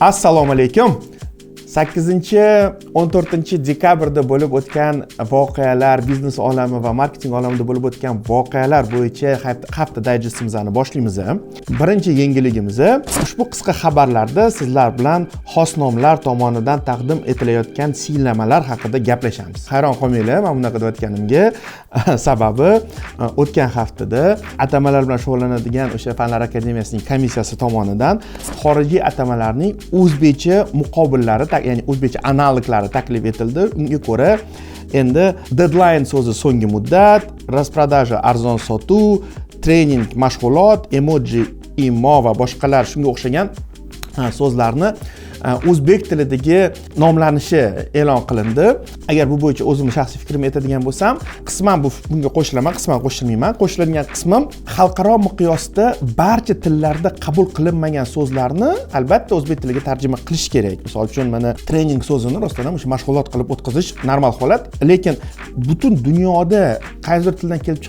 Assalomu alaykum. 8-14 dekabrda bo'lib o'tgan voqealar, biznes olami va marketing olamida bo'lib o'tgan voqealar bo'yicha hafta dayjestimizni boshlaymiz. Birinchi yangiligimiz ushbu qisqa xabarlarda sizlar bilan xosnomlar tomonidan taqdim etilayotgan siylanmalar haqida gaplashamiz. Hayron qolmanglar, men bunaqa deyotganimga sababi o'tgan haftada atamalar bilan shug'ullanadigan o'sha Fanlar akademiyasining komissiyasi tomonidan xorijiy atamalarning o'zbekcha muqobillari, ya'ni o'zbekcha analoglari taklif etildi. Unga ko'ra endi deadline so'zi so'nggi muddat, rasprodaja arzon sotuv, trening mashg'ulot, emoji imo va boshqalar shunga o'xshagan so'zlarni o'zbek tilidagi nomlanishi e'lon qilindi. Agar bu bo'yicha o'zimning shaxsiy fikrimni aytadigan bo'lsam, qisman bunga qo'shilaman, qisman qo'shilmayman. Qo'shiladigan qismim xalqaro miqyosda barcha tillarda qabul qilinmagan so'zlarni albatta o'zbek tiliga tarjima qilish kerak. Misol uchun mana trening so'zini rostdan ham o'sha mashg'ulot qilib o'tkazish normal holat, lekin butun dunyoda qaysidir tildan kelib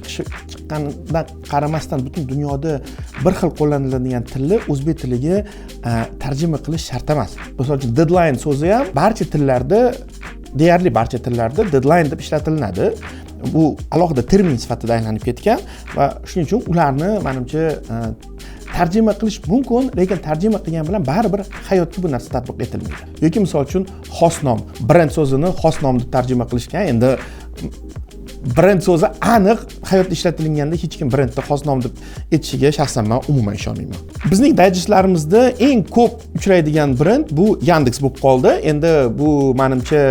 chiqqanidan qaramasdan butun dunyoda bir xil qo'llaniladigan tilni o'zbek tiliga tarjima qilish shart emas. Misol uchun deadline so'zi ham barcha tillarda, deyarli barcha tillarda deadline deb ishlatilinadi. Bu alohida termin sifatida aylanib ketgan va shuning uchun ularni menimcha tarjima qilish mumkin, lekin tarjima qilgan bilan baribir hayotga bu narsa tatbiq etilmaydi. Yoki misol uchun xosnom, brend so'zini xosnom deb tarjima qilishgan. Endi brend so'zi aniq hayotda ishlatilganda hech kim brendni xosnom deb aytishiga shaxsan men umuman ishonmayman. Bizning dayjestlarimizda eng ko'p uchraydigan brend bu Yandex bo'lib qoldi. Endi bu menimcha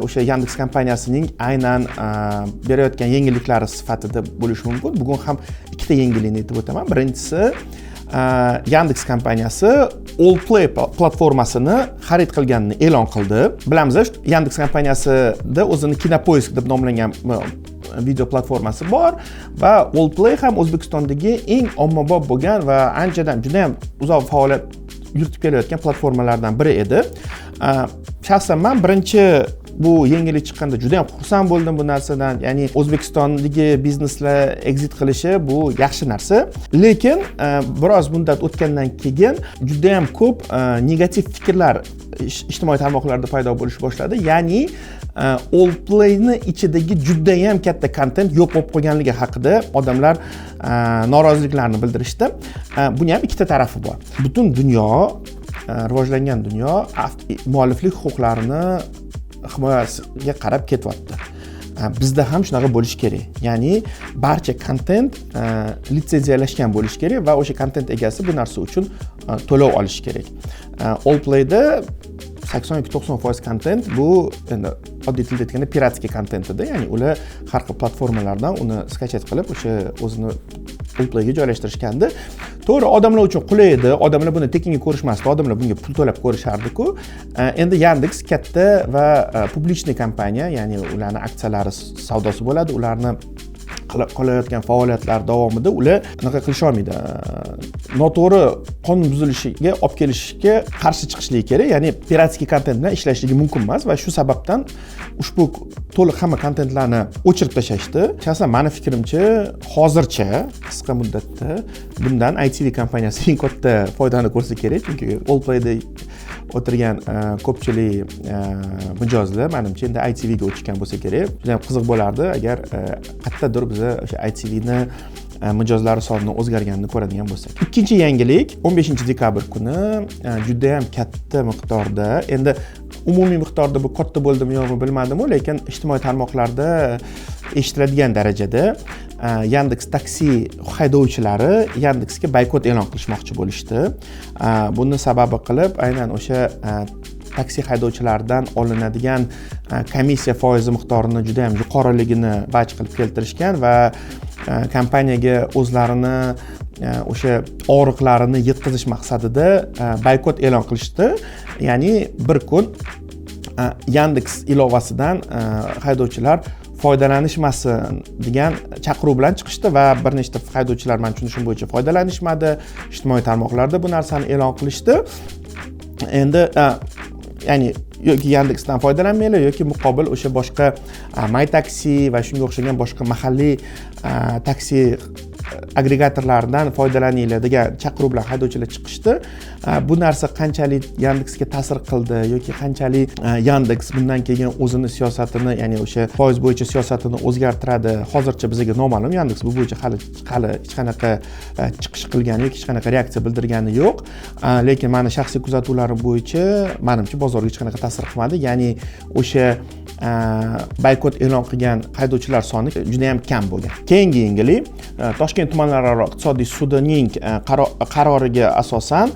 o'sha Yandex kompaniyasining aynan berayotgan yengilliklari sifatida bo'lishi mumkin. Bugun ham ikkita yangilikni aytib o'taman. Birinchisi, Yandex kompaniyasi Allplay platformasini xarid qilganini e'lon qildi. Bilamiz, Yandex kompaniyasida o'zini Kinopoisk deb nomlangan video platformasi bor va Allplay ham O'zbekistondagi eng ommabop bo'lgan va anchadan juda ham uzoq faoliyat yuritib kelayotgan platformalardan biri edi. Shaxsan men birinchi bu yangilik chiqqanda juda ham xursand bo'ldim bu narsadan. Ya'ni O'zbekistondagi bizneslar exit qilishi bu yaxshi narsa. Lekin biroz muddat o'tgandan keyin juda ham ko'p negativ fikrlar ijtimoiy tarmoqlarda paydo bo'lish boshladi. Ya'ni Allplayni ichidagi juda ham katta kontent yo'q bo'lib qolganligi haqida odamlar noroziliklarini bildirishdi. Buning ham ikkita tarafi bor. Butun dunyo, rivojlangan dunyo mualliflik huquqlarini himoyasiga qarab ketyapti. Bizda ham shunaqa bo'lish kerak. Ya'ni barcha kontent litsenziyalashgan bo'lish kerak va o'sha kontent egasi bu narsa uchun to'lov olishi kerak. Allplayda 80-90% kontent bu endi oddiy tilda aytganda piratskiy kontent edi. Ya'ni ular har xil platformalardan uni skachet qilib o'sha o'zini Allplayga joylashtirishgandi. To'g'ri, odamlar uchun qulay edi. Odamlar buni tekinga ko'rishmasdi. Odamlar bunga pul to'lab ko'rishardi-ku. Endi Yandex katta va publichniy kompaniya, ya'ni ularning aksiyalari savdosi bo'ladi. Ularni qilayotgan faoliyatlar davomida ular unaqa qilisha olmaydi. Noto'g'ri qonun buzilishiga olib kelishga qarshi chiqishligi kerak. Ya'ni piratskiy kontent bilan ishlashligi mumkin emas va shu sababdan ushbu to'liq hamma kontentlarni o'chirib tashlashdi. Shaxsan mening fikrimcha, hozircha qisqa muddatda bundan ITV kompaniyasi eng katta foydani ko'rsa kerak, chunki Allplayda o'tirgan ko'pchilik mijozlar menimcha endi ITVga o'tishgan bo'lsa kerak. Juda ham qiziq bo'lardi agar qayerdadir biz o'sha ITVni mijozlari soni o'zgarganini ko'radigan bo'lsak. Ikkinchi yangilik 15 dekabr kuni juda ham katta miqdorda, endi umumiy miqdorda bu katta bo'ldimi yo'qmi bilmadim-ku, lekin ijtimoiy tarmoqlarda eshitiladigan darajada Yandex taksi haydovchilari Yandexga boykot e'lon qilishmoqchi bo'lishdi. Buni sababi qilib aynan o'sha taksi haydovchilaridan olinadigan komissiya foizi miqdorini juda ham yuqoriligini baj qilib keltirishgan va kompaniyaga o'zlarini o'sha og'riqlarini yetkazish maqsadida boykot e'lon qilishdi. Ya'ni bir kun Yandex ilovasidan haydovchilar foydalanishmasin degan chaqiruv bilan chiqishdi va bir nechta haydovchilar men tushunishim bo'yicha foydalanishmadi. Ijtimoiy tarmoqlarda bu narsani e'lon qilishdi. Endi ya'ni yoki Yandexdan foydalanmanglar yoki muqobil o'sha boshqa MyTaxi va shunga o'xshagan boshqa mahalliy taksi agregatorlardan foydalaninglar degan chaqiruv bilan haydovchilar chiqishdi. Bu narsa qanchalik Yandexga ta'sir qildi yoki qanchalik Yandex bundan keyin o'zini siyosatini, ya'ni o'sha foiz bo'yicha siyosatini o'zgartiradi, hozircha bizga noma'lum. Yandex bu bo'yicha hali hech qanaqa chiqish qilgani yoki hech qanaqa reaksiya bildirgani yo'q. Lekin meni shaxsiy kuzatuvlarim bo'yicha menimcha bozorga hech qanaqa ta'sir qilmadi. Ya'ni o'sha boykot e'lon qilgan haydovchilar soni juda ham kam bo'lgan. Keyingi yangilik, Toshkent tumanlararo iqtisodiy sudining qaroriga asosan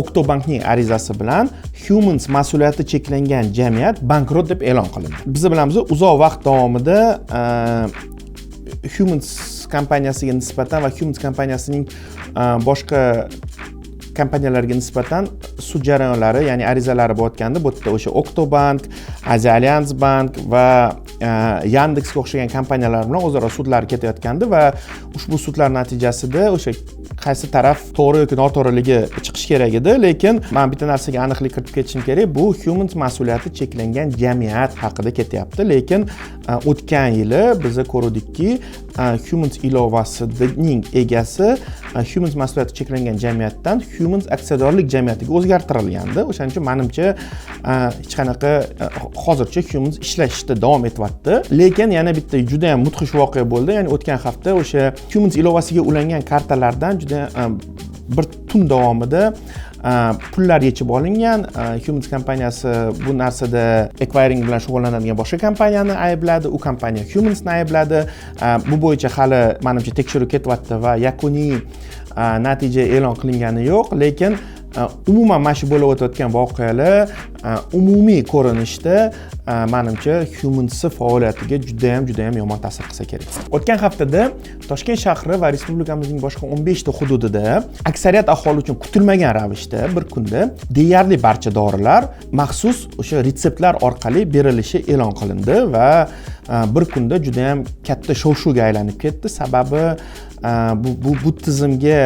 Oktobankning arizasi bilan Humans mas'uliyati cheklangan jamiyat bankrot deb e'lon qilindi. Biz bilamiz, uzoq vaqt davomida Humans kompaniyasiga nisbatan va Humans kompaniyasining boshqa kompaniyalarga nisbatan sud jarayonlari, ya'ni arizalari bo'layotgandi. Bu yerda o'sha Oktobank, Aziya Allianz Bank va Yandexga o'xshagan kompaniyalar bilan o'zaro sudlar ketayotgandi va ushbu sudlar natijasida o'sha qaysi taraf to'g'ri yoki noto'g'riligi chiqish kerak edi. Lekin men bitta narsaga aniqlik kiritib ketishim kerak. Bu Humans mas'uliyati cheklangan jamiyat haqida ketyapti. Lekin o'tgan yili biz ko'rdikki, Humans ilovasining egasi Humans mas'uliyati cheklangan jamiyatdan Humans aksiyadorlik jamiyatiga o'zgartirilgandi. O'shaning uchun menimcha hech qanaqa hozircha Humans ishlashda davom etyapti. Lekin yana bitta juda ham mudhish voqea bo'ldi. Ya'ni o'tgan hafta o'sha Humans ilovasiga ulangan kartalardan juda bir tun davomida pullar yechib olingan. Humans kompaniyasi bu narsada acquiring bilan shug'ullanadigan boshqa kompaniyani aybladi, u kompaniya Humansni aybladi. Bu bo'yicha hali menimcha tekshiruv ketyapti va yakuniy natija e'lon qilingani yo'q. Lekin umuman mana shu bo'lib o'tayotgan voqealar umumiy ko'rinishda menimcha Humans faoliyatiga juda ham yomon ta'sir qilsa kerak. O'tgan haftada Toshkent shahri va respublikamizning boshqa 15 ta hududida aksariyat aholi uchun kutilmagan ravishda bir kunda deyarli barcha dorilar maxsus o'sha retseptlar orqali berilishi e'lon qilindi va bir kunda juda ham katta shov-shuvga aylanib ketdi. Sababi bu tizimga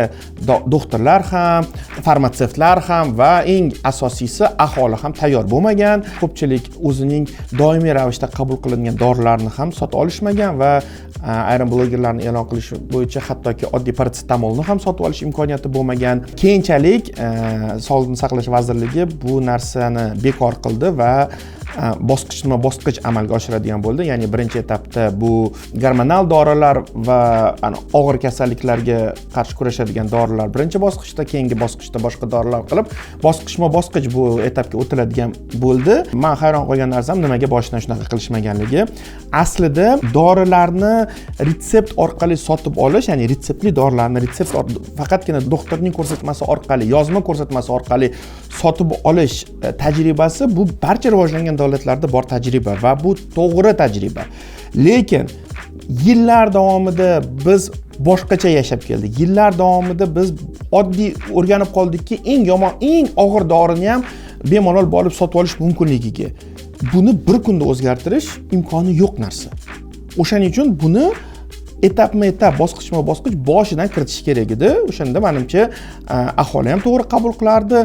doktorlar ham, farmatsevtlar ham va eng asosiysi aholi ham tayyor bo'lmagan. Ko'pchilik o'zining doimiy ravishda qabul qilingan dorilarni ham sotib olishmagan va ayrim blogerlarning e'lon qilishi bo'yicha hattoki oddiy parasetamolni ham sotib olish imkoniyati bo'lmagan. Keyinchalik Sog'liqni saqlash vazirligi bu narsani bekor qildi va bosqichma-bosqich amalga oshiradigan bo'ldi. Ya'ni birinchi etapda bu gormonal dorilar va og'ir kasalliklarga qarshi kurashadigan dorilar birinchi bosqichda, keyingi bosqichda boshqa dorilar qilib, bosqichma-bosqich bu etapga o'tiladigan bo'ldi. Men hayron qolgan narsam nimaga boshidan shunaqa qilishmaganligi. Aslida dorilarni retsept orqali sotib olish, ya'ni retseptli dorilarni faqatgina doktorning ko'rsatmasi orqali, yozma ko'rsatmasi orqali sotib olish tajribasi bu barcha rivojlangan davlatlarda bor tajriba va bu to'g'ri tajriba. Lekin yillar davomida biz boshqacha yashab keldik. Yillar davomida biz oddiy o'rganib qoldikki, eng yomon, eng og'ir dorini ham bemalol borib sotib olish mumkinligiga. Buni bir kunda o'zgartirish imkoni yo'q narsa. O'shaning uchun buni etapma-etap, bosqichma-bosqich boshidan kiritish kerak edi. O'shanda menimcha aholi ham to'g'ri qabul qilardi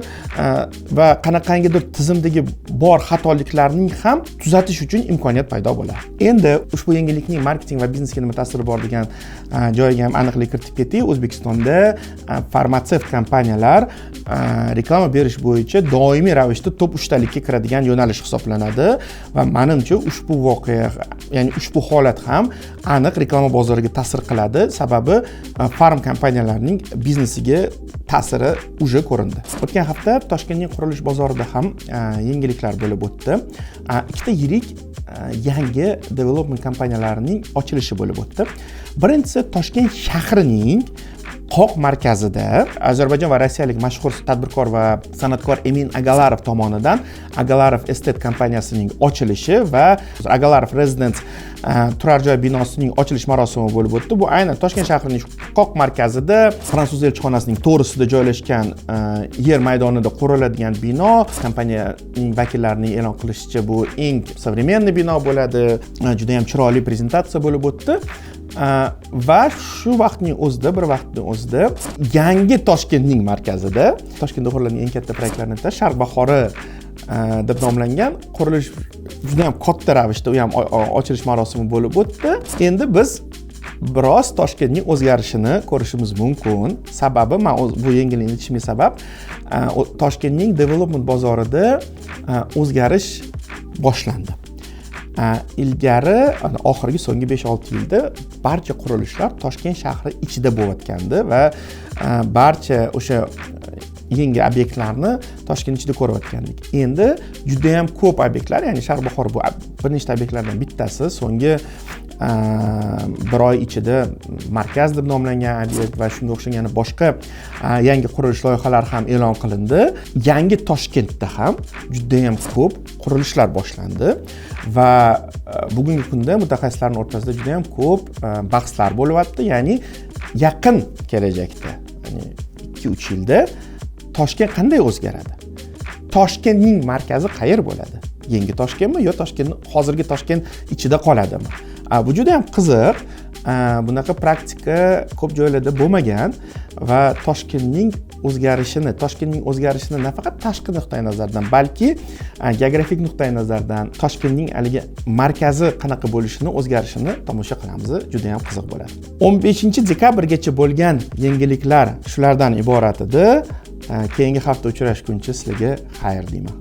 va qanaqangidir tizimdagi bor xatoliklarning ham tuzatish uchun imkoniyat paydo bo'ladi. Endi ushbu yangilikning marketing va biznesga nima ta'siri bor degan joyiga ham aniqlik kiritib ketdik. O'zbekistonda farmatsevt kompaniyalar reklama berish bo'yicha doimiy ravishda top 3talikka kiradigan yo'nalish hisoblanadi va menimcha ushbu voqea, ya'ni ushbu holat ham aniq reklama bozoriga ta'sir qiladi. Sababi farm kompaniyalarining biznesiga ta'siri uje ko'rindi. O'tgan hafta Toshkentning qurilish bozorida ham yangiliklar bo'lib o'tdi. Ikkita yirik yangi development kompaniyalarining ochilishi bo'lib o'tdi. Birinchisi Toshkent shahrining Qoq markazida Ozarbayjon va rossiyalik mashhur tadbirkor va san'atkor Emin Agalarov tomonidan Agalarov Estate kompaniyasining ochilishi va Agalarov Residence turar joy binosining ochilish marosimi bo'lib o'tdi. Bu aynan Toshkent shahrining Qoq markazida fransuz elchixonasining to'g'risida joylashgan yer maydonida quriladigan bino. Kompaniyaning vakillarining e'lon qilishicha bu eng современный bino bo'ladi. Juda ham chiroyli prezentatsiya bo'lib o'tdi. Va shu vaqtning o'zida yangi Toshkentning markazida, Toshkentda quriladigan eng katta proyektlardan biri Sharq bahori deb nomlangan qurilish juda ham katta ravishda u ham ochilish marosimi bo'lib o'tdi. Endi biz biroz Toshkentning o'zgarishini ko'rishimiz mumkin. Sababi, men bu yangilikni aytishimga sabab Toshkentning development bozorida o'zgarish boshlandi. Ilgari oxirgi so'nggi 5-6 yilda barcha qurilishlar Toshkent shahri ichida bo'layotgandi va barcha o'sha yangi obyektlarni Toshkent ichida ko'rayotgandik. Endi juda ham ko'p obyektlar, ya'ni Sharbahor bu bir nechta obyektlardan bittasi, so'nggi bir oy ichida markaz deb nomlangan obyekt va shunga o'xshagan boshqa yangi qurilish loyihalari ham e'lon qilindi. Yangi Toshkentda ham juda ham ko'p qurilishlar boshlandi va bugungi kunda mutaxassislarning o'rtasida juda ham ko'p bahslar bo'lyapti. Ya'ni yaqin kelajakda, ya'ni 2-3 yilda Toshkent qanday o'zgaradi? Toshkentning markazi qayer bo'ladi? Yangi Toshkentmi yo hozirgi Toshkent ichida qoladimi? Bu juda ham qiziq. Bunaqa praktika ko'p joylarda bo'lmagan va Toshkentning o'zgarishini nafaqat tashqi nuqtai nazardan, balki geografik nuqtai nazardan Toshkentning haligi markazi qanaqa bo'lishini, o'zgarishini tomosha qilamiz. Juda ham qiziq bo'ladi. 15-dekabrgacha bo'lgan yangiliklar shulardan iborat edi. Keyingi hafta uchrashguncha sizlarga xayr deyman.